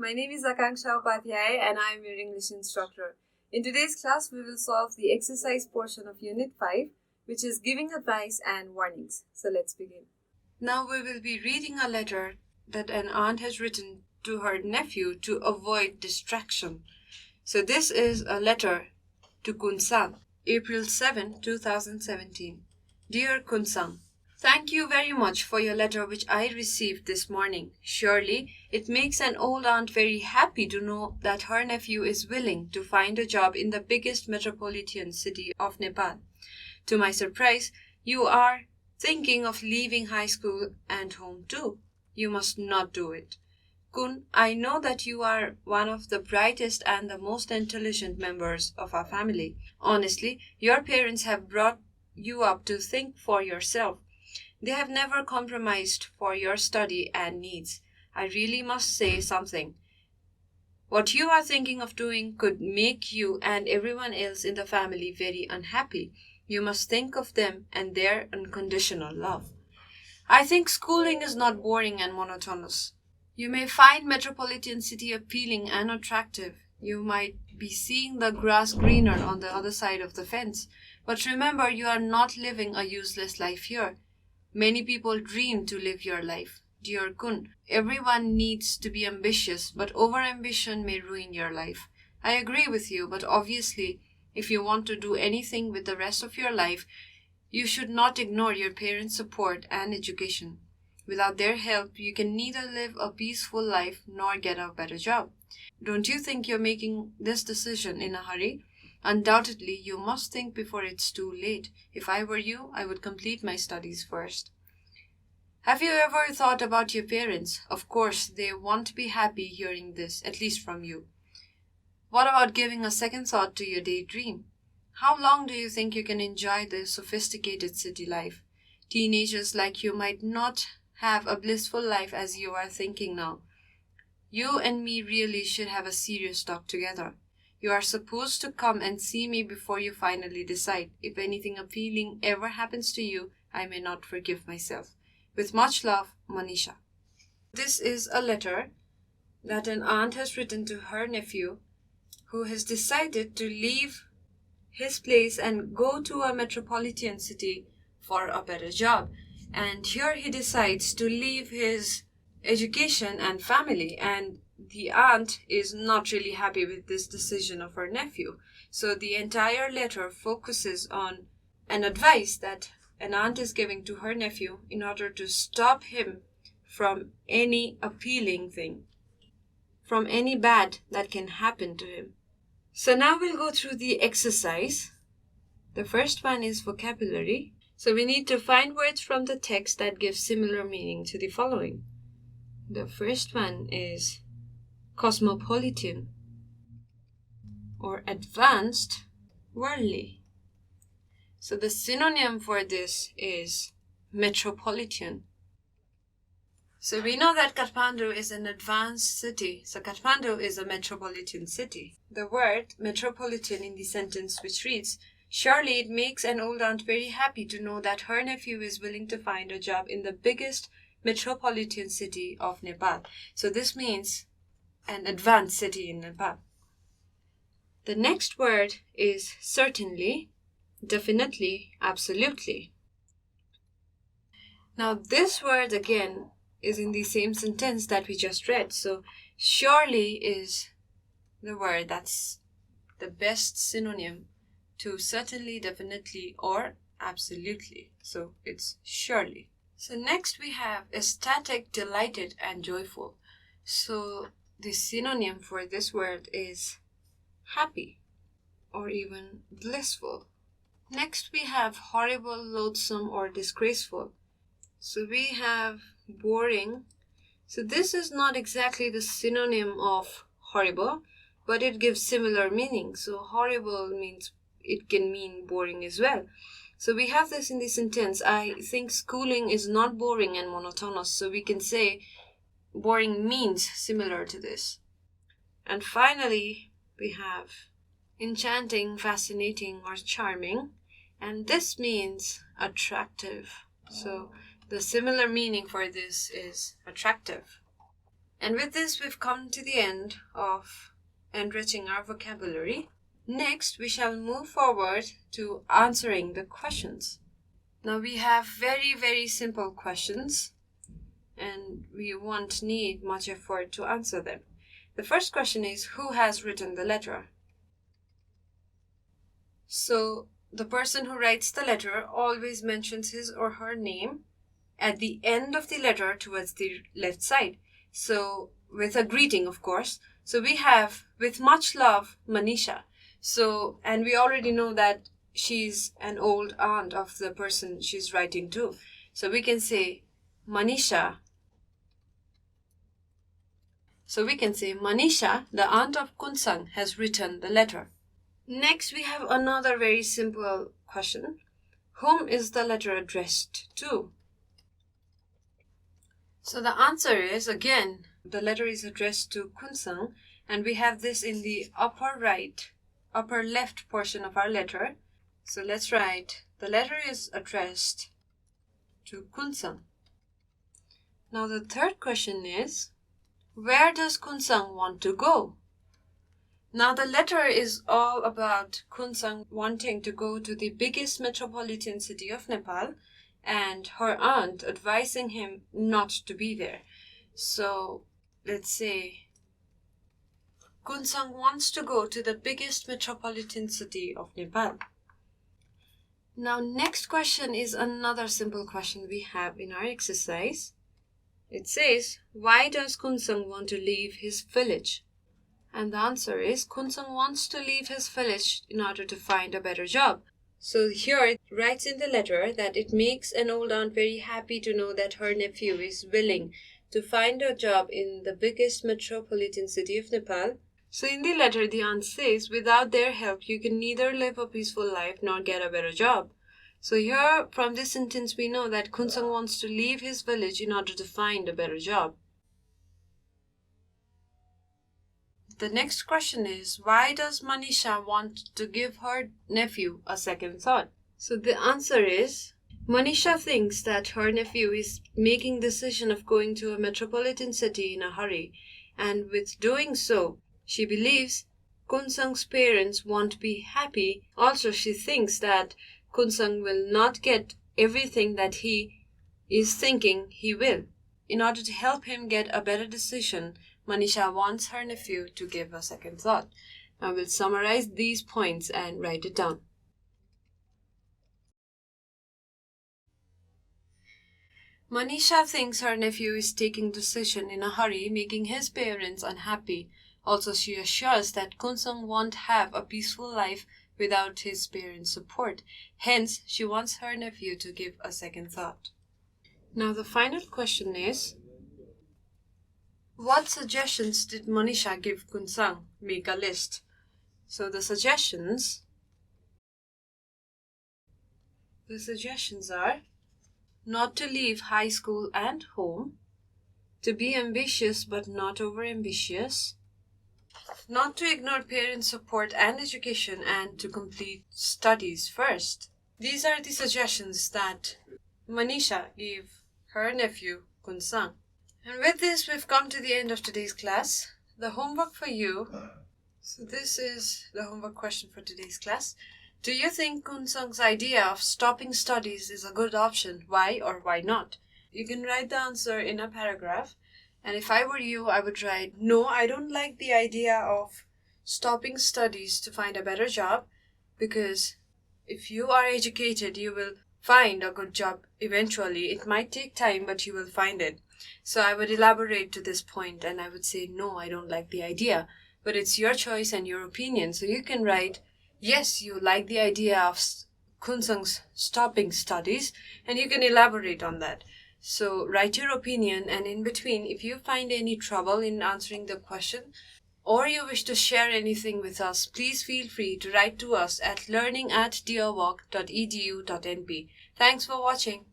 My name is Akankshya Upadhyay and I am your English instructor. In today's class, we will solve the exercise portion of Unit 5, which is giving advice and warnings. So let's begin. Now we will be reading a letter that an aunt has written to her nephew to avoid distraction. So this is a letter to Kun-san, April 7, 2017. Dear Kun-san, thank you very much for your letter which I received this morning. Surely it makes an old aunt very happy to know that her nephew is willing to find a job in the biggest metropolitan city of Nepal. To my surprise, you are thinking of leaving high school and home too. You must not do it. Kun, I know that you are one of the brightest and the most intelligent members of our family. Honestly, your parents have brought you up to think for yourself. They have never compromised for your study and needs. I really must say something. What you are thinking of doing could make you and everyone else in the family very unhappy. You must think of them and their unconditional love. I think schooling is not boring and monotonous. You may find metropolitan city appealing and attractive. You might be seeing the grass greener on the other side of the fence. But remember, you are not living a useless life here. Many people dream to live your life. Dear Kun, everyone needs to be ambitious, but overambition may ruin your life. I agree with you, but obviously, if you want to do anything with the rest of your life, you should not ignore your parents' support and education. Without their help, you can neither live a peaceful life nor get a better job. Don't you think you're making this decision in a hurry? Undoubtedly, you must think before it's too late. If I were you, I would complete my studies first. Have you ever thought about your parents? Of course, they won't be happy hearing this, at least from you. What about giving a second thought to your daydream? How long do you think you can enjoy the sophisticated city life? Teenagers like you might not have a blissful life as you are thinking now. You and me really should have a serious talk together. You are supposed to come and see me before you finally decide. If anything appealing ever happens to you, I may not forgive myself. With much love, Manisha. This is a letter that an aunt has written to her nephew who has decided to leave his place and go to a metropolitan city for a better job. And here he decides to leave his education and family, and the aunt is not really happy with this decision of her nephew. So the entire letter focuses on an advice that an aunt is giving to her nephew in order to stop him from any appealing thing, from any bad that can happen to him. So now we'll go through the exercise. The first one is vocabulary. So we need to find words from the text that give similar meaning to the following. The first one is cosmopolitan or advanced, worldly. So the synonym for this is metropolitan. So we know that Kathmandu is an advanced city. So Kathmandu is a metropolitan city. The word metropolitan in the sentence which reads, surely it makes an old aunt very happy to know that her nephew is willing to find a job in the biggest metropolitan city of Nepal. So this means an advanced city in Nepal. The next word is certainly, definitely, absolutely. Now this word again is in the same sentence that we just read. So surely is the word that's the best synonym to certainly, definitely, or absolutely. So it's surely. So next we have ecstatic, delighted, and joyful. So the synonym for this word is happy or even blissful. Next we have horrible, loathsome, or disgraceful. So we have boring. So this is not exactly the synonym of horrible, but it gives similar meaning. So horrible means it can mean boring as well. So we have this in the sentence, I think schooling is not boring and monotonous. So we can say boring means similar to this. And finally, we have enchanting, fascinating, or charming. And this means attractive. So the similar meaning for this is attractive. And with this, we've come to the end of enriching our vocabulary. Next, we shall move forward to answering the questions. Now, we have very, very simple questions, and we won't need much effort to answer them. The first question is, who has written the letter? So, the person who writes the letter always mentions his or her name at the end of the letter towards the left side. So, with a greeting, of course. So, we have, with much love, Manisha. So, and we already know that she's an old aunt of the person she's writing to. So, we can say, Manisha. So, we can say, Manisha, the aunt of Kunsang, has written the letter. Next, we have another very simple question. Whom is the letter addressed to? So the answer is, again, the letter is addressed to Kunsang, and we have this in the upper left portion of our letter. So let's write, the letter is addressed to Kunsang. Now the third question is, where does Kunsang want to go? Now the letter is all about Kunsang wanting to go to the biggest metropolitan city of Nepal, and her aunt advising him not to be there. So let's say Kunsang wants to go to the biggest metropolitan city of Nepal. Now next question is another simple question we have in our exercise. It says, why does Kunsang want to leave his village? And the answer is, Kunsang wants to leave his village in order to find a better job. So here it writes in the letter that it makes an old aunt very happy to know that her nephew is willing to find a job in the biggest metropolitan city of Nepal. So in the letter, the aunt says, without their help, you can neither live a peaceful life nor get a better job. So here, from this sentence, we know that Kunsang wants to leave his village in order to find a better job. The next question is, why does Manisha want to give her nephew a second thought? So the answer is, Manisha thinks that her nephew is making the decision of going to a metropolitan city in a hurry, and with doing so, she believes Kunsang's parents won't be happy. Also, she thinks that Kunsang will not get everything that he is thinking he will. In order to help him get a better decision, Manisha wants her nephew to give a second thought. I will summarize these points and write it down. Manisha thinks her nephew is taking decision in a hurry, making his parents unhappy. Also, she assures that Kunsang won't have a peaceful life without his parents' support. Hence, she wants her nephew to give a second thought. Now, the final question is, what suggestions did Manisha give Kunsang? Make a list. So the suggestions are not to leave high school and home, to be ambitious but not over-ambitious, not to ignore parents' support and education, and to complete studies first. These are the suggestions that Manisha gave her nephew Kunsang. And with this, we've come to the end of today's class. The homework for you. So this is the homework question for today's class. Do you think Kunsang's idea of stopping studies is a good option? Why or why not? You can write the answer in a paragraph. And if I were you, I would write, no, I don't like the idea of stopping studies to find a better job, because if you are educated, you will find a good job eventually. It might take time, but you will find it. So I would elaborate to this point and I would say, no, I don't like the idea. But it's your choice and your opinion. So you can write, yes, you like the idea of Kunsang's stopping studies, and you can elaborate on that. So write your opinion, and in between, if you find any trouble in answering the question, or you wish to share anything with us, please feel free to write to us at learning@deerwalk.edu.np. Thanks for watching.